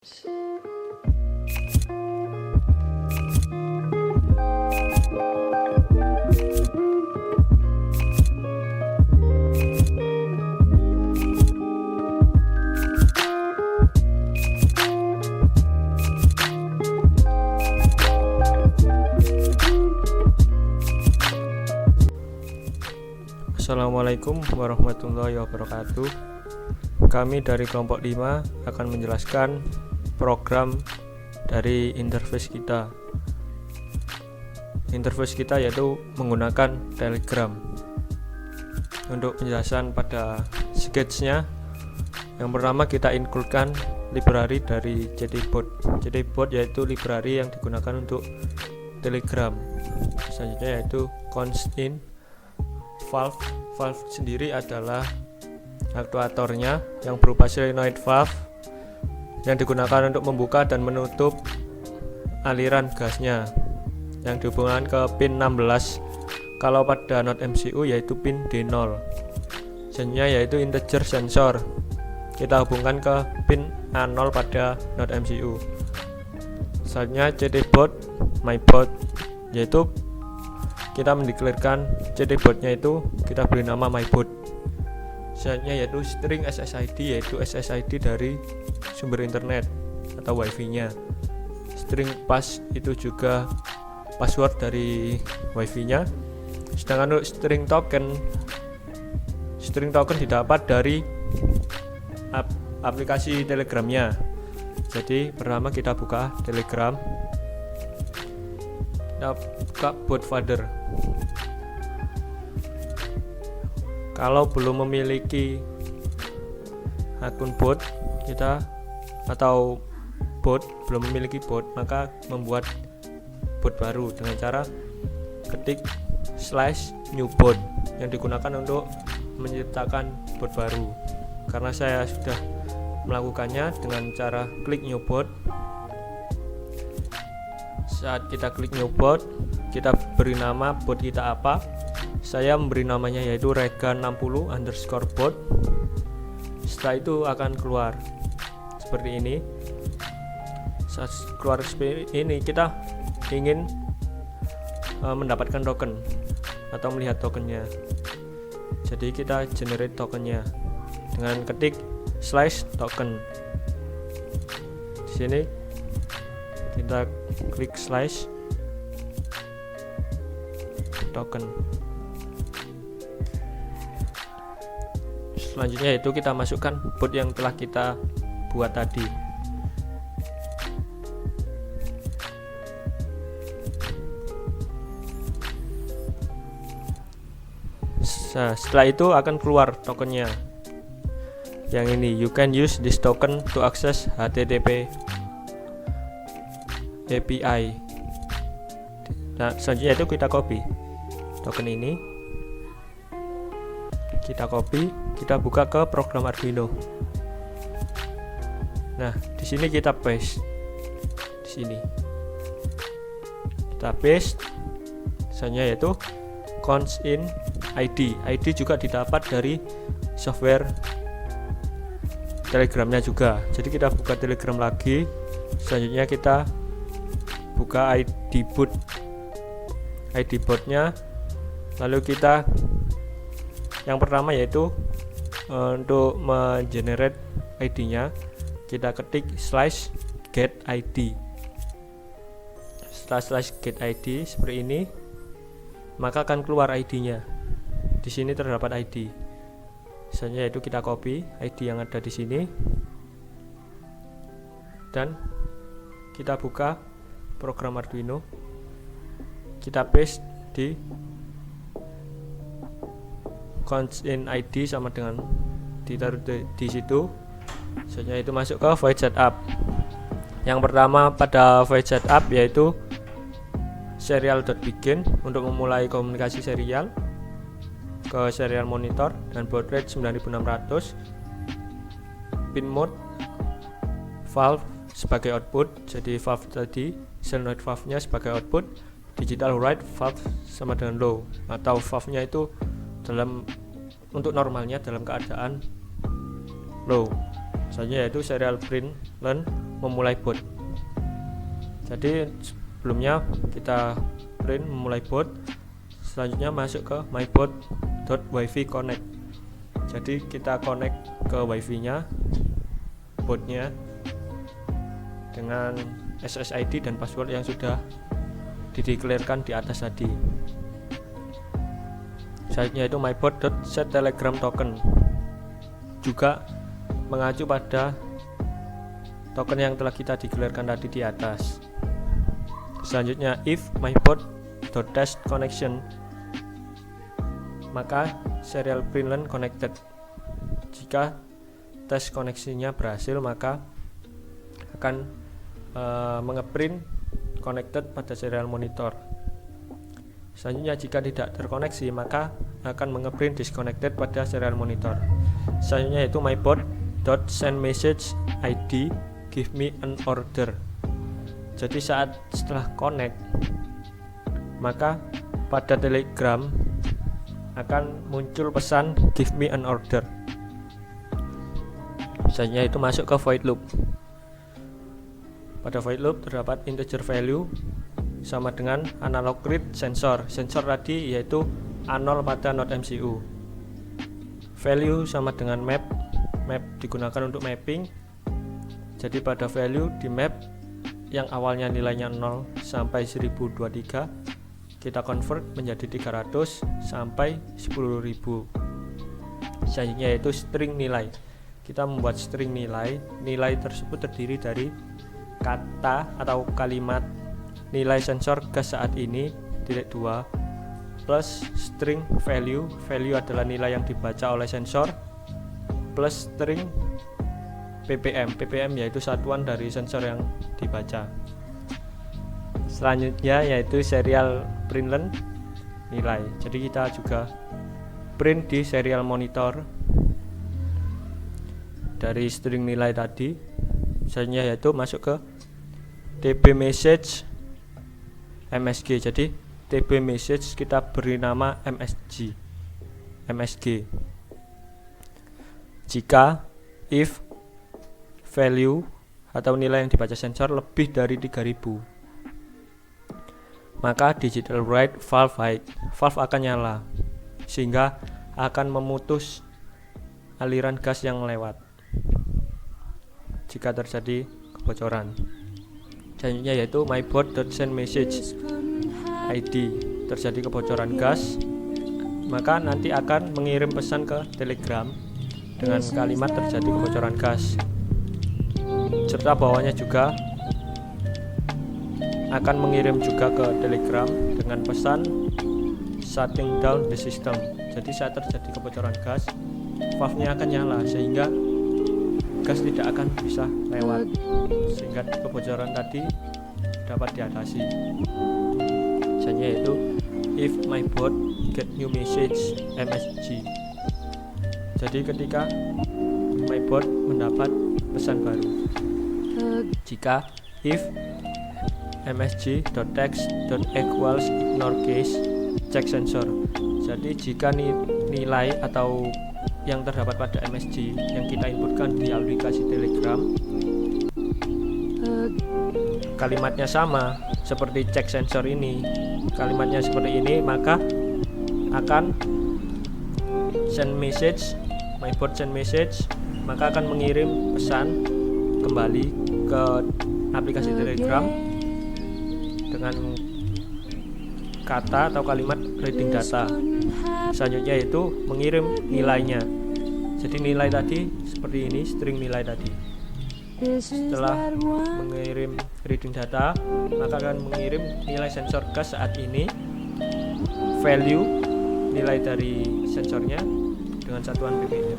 Assalamualaikum warahmatullahi wabarakatuh. Kami dari kelompok 5 akan menjelaskan program dari interface kita. Interface kita yaitu menggunakan Telegram. Untuk penjelasan pada sketch-nya, yang pertama kita include-kan library dari JDBot. JDBot yaitu library yang digunakan untuk Telegram. Selanjutnya yaitu constant valve. Valve sendiri adalah aktuatornya yang berupa solenoid valve yang digunakan untuk membuka dan menutup aliran gasnya yang dihubungkan ke pin 16 kalau pada node MCU yaitu pin D0. Selanjutnya yaitu integer sensor, kita hubungkan ke pin A0 pada node MCU. Selanjutnya JDBot mybot, yaitu kita mendeklarasikan JDBot-nya itu kita beri nama mybot. Selanjutnya yaitu string SSID, yaitu SSID dari sumber internet atau wifi-nya. String pass itu juga password dari wifi-nya. Sedangkan untuk string token didapat dari aplikasi Telegramnya. Jadi pertama kita buka Telegram, kita buka botfather. Kalau belum memiliki akun bot kita atau belum memiliki bot, maka membuat bot baru dengan cara ketik /newbot yang digunakan untuk menciptakan bot baru. Karena saya sudah melakukannya dengan cara klik new bot. Saat kita klik new bot, kita beri nama bot kita apa. Saya memberi namanya yaitu rega60_bot. Setelah itu akan keluar seperti ini. Saat keluar seperti ini, kita ingin mendapatkan token atau melihat tokennya. Jadi kita generate tokennya dengan ketik /token. Di sini kita klik /token. Selanjutnya yaitu kita masukkan bot yang telah kita buat tadi. Setelah itu akan keluar tokennya yang ini, you can use this token to access HTTP API. Nah, selanjutnya itu kita copy token ini, kita copy, kita buka ke program Arduino. Nah, di sini kita paste. Di sini kita paste. Selanjutnya yaitu constant ID. ID juga didapat dari software Telegramnya juga. Jadi kita buka Telegram lagi. Selanjutnya kita buka ID botnya. Lalu kita yang pertama yaitu untuk mengenerate ID-nya, kita ketik /getID. Setelah /getID seperti ini, maka akan keluar ID-nya. Di sini terdapat ID. Misalnya yaitu kita copy ID yang ada di sini dan kita buka program Arduino, kita paste di constant ID sama dengan ditaruh di situ. Misalnya itu masuk ke void setup. Yang pertama pada void setup yaitu serial.begin untuk memulai komunikasi serial ke serial monitor dan baud rate 9600. Pin mode valve sebagai output, jadi valve tadi solenoid valve nya sebagai output, digital write valve sama dengan low, atau valve nya itu untuk normalnya dalam keadaan low. Selanjutnya yaitu serial print learn memulai boot. Jadi sebelumnya kita print memulai boot, selanjutnya masuk ke myboot.wifi connect. Jadi kita connect ke wifi nya bootnya dengan SSID dan password yang sudah dideklarasikan di atas tadi. Selanjutnya itu myboot.setTelegram token, juga mengacu pada token yang telah kita deklarasikan tadi di atas. Selanjutnya if myboot.test connection, maka serial println connected. Jika tes koneksinya berhasil, maka akan mengeprint connected pada serial monitor. Selanjutnya jika tidak terkoneksi, maka akan mengeprint disconnected pada serial monitor. Selanjutnya yaitu myboot.sendMessage ID give me an order. Jadi setelah connect, maka pada Telegram akan muncul pesan give me an order. Selanjutnya itu masuk ke void loop. Pada void loop terdapat integer value sama dengan analog read sensor. Sensor tadi yaitu A0 pada node MCU. Value sama dengan map. Map digunakan untuk mapping. Jadi pada value di map yang awalnya nilainya 0 sampai 1023, kita convert menjadi 300 sampai 10.000. Selanjutnya yaitu string nilai. Kita membuat string nilai. Nilai tersebut terdiri dari kata atau kalimat nilai sensor gas saat ini (2) plus string value. Value adalah nilai yang dibaca oleh sensor plus string ppm. ppm yaitu satuan dari sensor yang dibaca. Selanjutnya yaitu serial println nilai. Jadi kita juga print di serial monitor dari string nilai tadi. Selanjutnya yaitu masuk ke tb message MSG. Jadi tb message kita beri nama MSG. Jika if value atau nilai yang dibaca sensor lebih dari 3000, maka digital write valve akan nyala, sehingga akan memutus aliran gas yang lewat jika terjadi kebocoran. Selanjutnya yaitu myboot.sendMessage ID. Terjadi kebocoran gas, maka nanti akan mengirim pesan ke Telegram dengan kalimat terjadi kebocoran gas, serta bawahnya juga akan mengirim juga ke Telegram dengan pesan shutting down the system. Jadi saat terjadi kebocoran gas, valve-nya akan nyala sehingga gas tidak akan bisa lewat, sehingga kebocoran tadi dapat diatasi. Misalnya yaitu if myboot get new message MSG. Jadi ketika myboot mendapat pesan baru. Jika if msg.text.equals ignore case check sensor. Jadi jika nilai atau yang terdapat pada MSG yang kita inputkan di aplikasi Telegram kalimatnya sama seperti check sensor ini, kalimatnya seperti ini, maka akan send message, myboot send message, maka akan mengirim pesan kembali ke aplikasi Telegram dengan kata atau kalimat reading data. Selanjutnya yaitu mengirim nilainya. Jadi nilai tadi seperti ini, string nilai tadi. Setelah mengirim reading data, maka akan mengirim nilai sensor gas saat ini, value nilai dari sensornya dengan satuan ppm.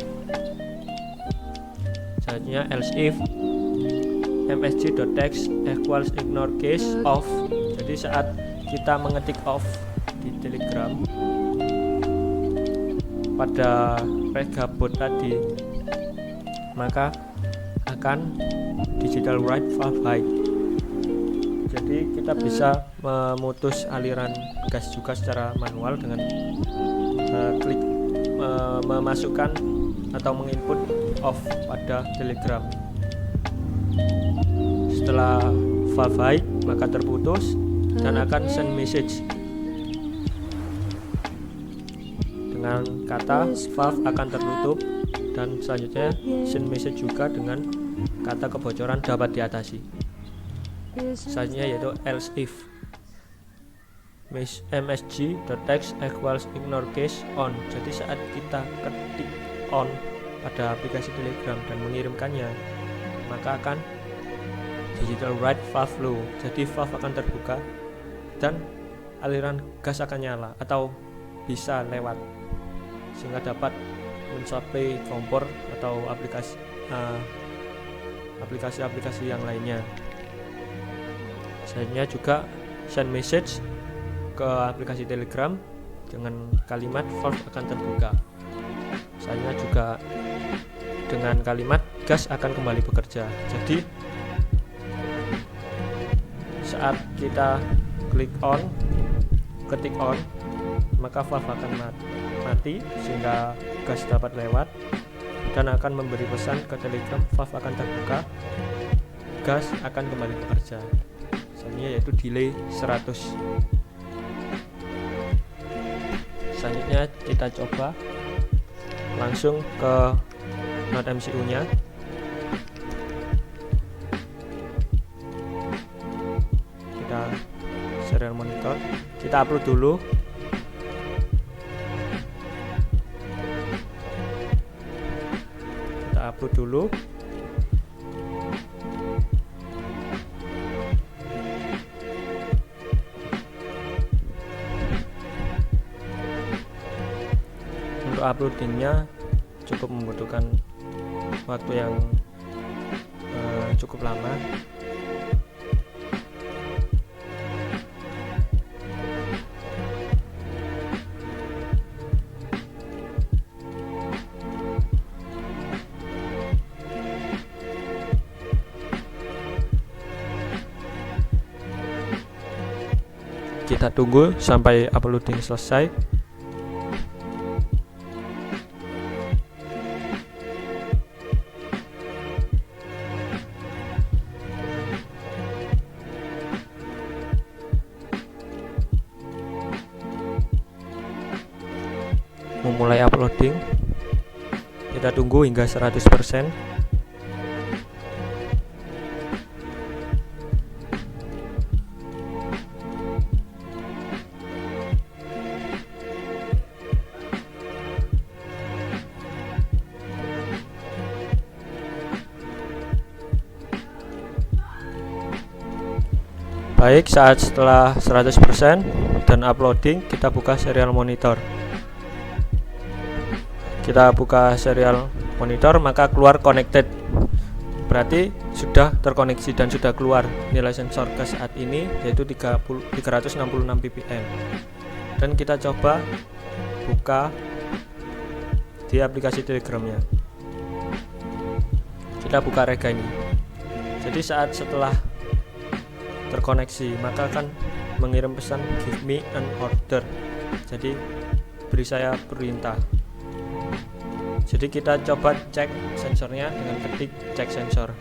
Selanjutnya else if msg.text equals ignore case off. Jadi saat kita mengetik off di Telegram pada regabot tadi, maka akan digital write valve high. Jadi kita bisa memutus aliran gas juga secara manual dengan klik memasukkan atau menginput off pada Telegram. setelah valve high maka terputus dan akan send message dengan kata valve akan tertutup, dan selanjutnya send message juga dengan kata kebocoran dapat diatasi. Selanjutnya yaitu else if msg.text equals ignore case on. Jadi saat kita ketik on pada aplikasi Telegram dan mengirimkannya, maka akan digital write valve low. Jadi valve akan terbuka dan aliran gas akan nyala atau bisa lewat, sehingga dapat mensuplai kompor atau aplikasi-aplikasi yang lainnya. Selanjutnya juga send message ke aplikasi Telegram dengan kalimat valve akan terbuka. Selanjutnya juga dengan kalimat gas akan kembali bekerja. Jadi saat kita ketik on, maka valve akan mati sehingga gas dapat lewat dan akan memberi pesan ke Telegram valve akan terbuka, gas akan kembali bekerja. Selanjutnya yaitu delay 100. Selanjutnya kita coba langsung ke Node MCU nya. Kita serial monitor, kita upload dulu. Untuk uploadingnya cukup membutuhkan waktu yang cukup lama. Kita tunggu sampai uploading selesai. Memulai uploading, kita tunggu hingga 100%. Baik, setelah 100% dan uploading, kita buka serial monitor. Kita buka serial monitor, maka keluar connected, berarti sudah terkoneksi dan sudah keluar nilai sensor gas saat ini yaitu 366 ppm. Dan kita coba buka di aplikasi Telegramnya. Kita buka rega ini. Jadi setelah terkoneksi maka akan mengirim pesan give me an order, jadi beri saya perintah. Jadi kita coba cek sensornya dengan ketik cek sensor.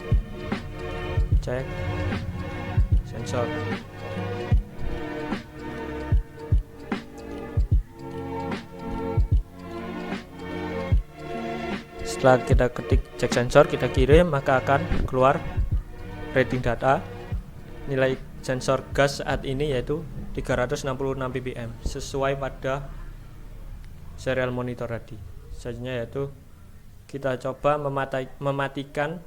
Setelah kita ketik cek sensor, kita kirim, maka akan keluar reading data. Nilai sensor gas saat ini yaitu 366 ppm sesuai pada serial monitor tadi. Selanjutnya yaitu kita coba mematikan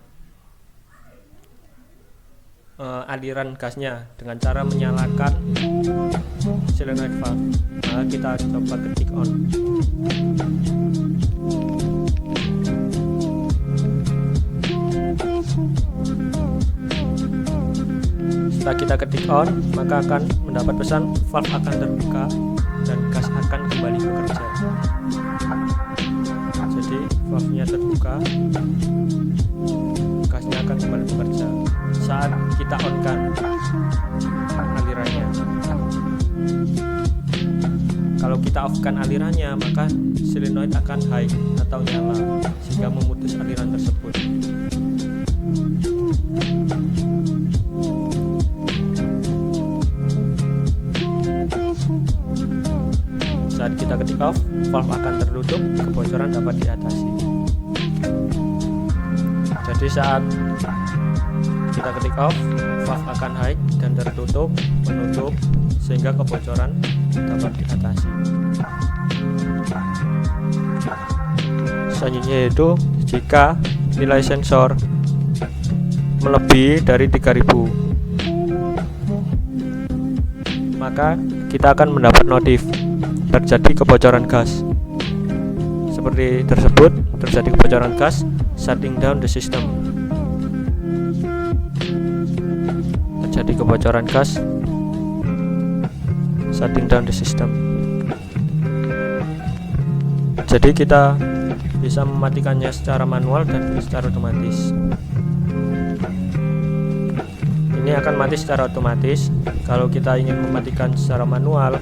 aliran gasnya dengan cara menyalakan solenoid valve. Nah, kita coba ketik on. Setelah kita ketik on, maka akan mendapat pesan valve akan terbuka dan gas akan kembali bekerja. Jadi valve-nya terbuka, gasnya akan kembali bekerja saat kita on-kan alirannya. Kalau kita off-kan alirannya, maka solenoid akan high atau nyala sehingga memutus aliran tersebut. kita ketik off, valve akan tertutup, kebocoran dapat diatasi. Jadi saat kita ketik off, valve akan high dan tertutup, menutup, sehingga kebocoran dapat diatasi. Selanjutnya yaitu jika nilai sensor melebihi dari 3000, maka kita akan mendapat notif terjadi kebocoran gas. Seperti tersebut, terjadi kebocoran gas, shutting down the system. Terjadi kebocoran gas, shutting down the system. Jadi kita bisa mematikannya secara manual dan secara otomatis. Ini akan mati secara otomatis. Kalau kita ingin mematikan secara manual,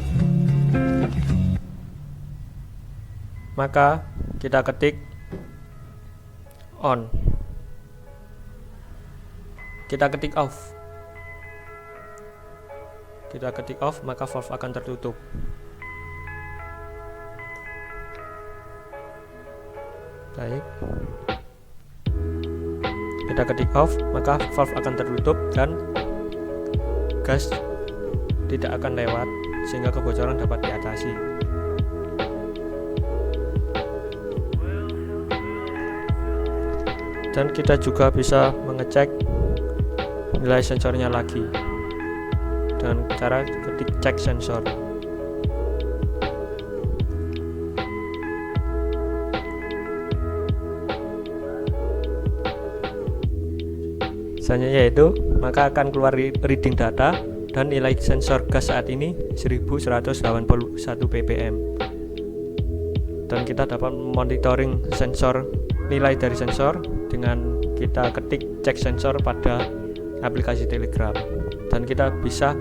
maka kita ketik on, kita ketik off, maka valve akan tertutup. Baik, kita ketik off, maka valve akan tertutup dan gas tidak akan lewat, sehingga kebocoran dapat diatasi. Dan kita juga bisa mengecek nilai sensornya lagi dengan cara ketik cek sensor. Selanjutnya yaitu maka akan keluar reading data dan nilai sensor gas saat ini 1181 ppm, dan kita dapat monitoring sensor, nilai dari sensor dengan kita ketik cek sensor pada aplikasi Telegram, dan kita bisa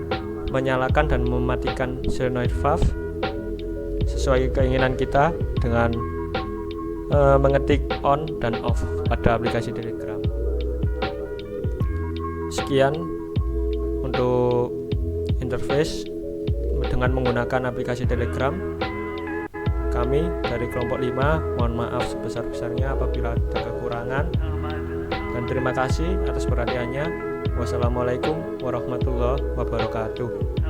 menyalakan dan mematikan solenoid valve sesuai keinginan kita dengan mengetik on dan off pada aplikasi Telegram. Sekian untuk interface dengan menggunakan aplikasi Telegram. Kami dari kelompok 5 mohon maaf sebesar-besarnya apabila ada kekurangan, dan terima kasih atas perhatiannya. Wassalamualaikum warahmatullahi wabarakatuh.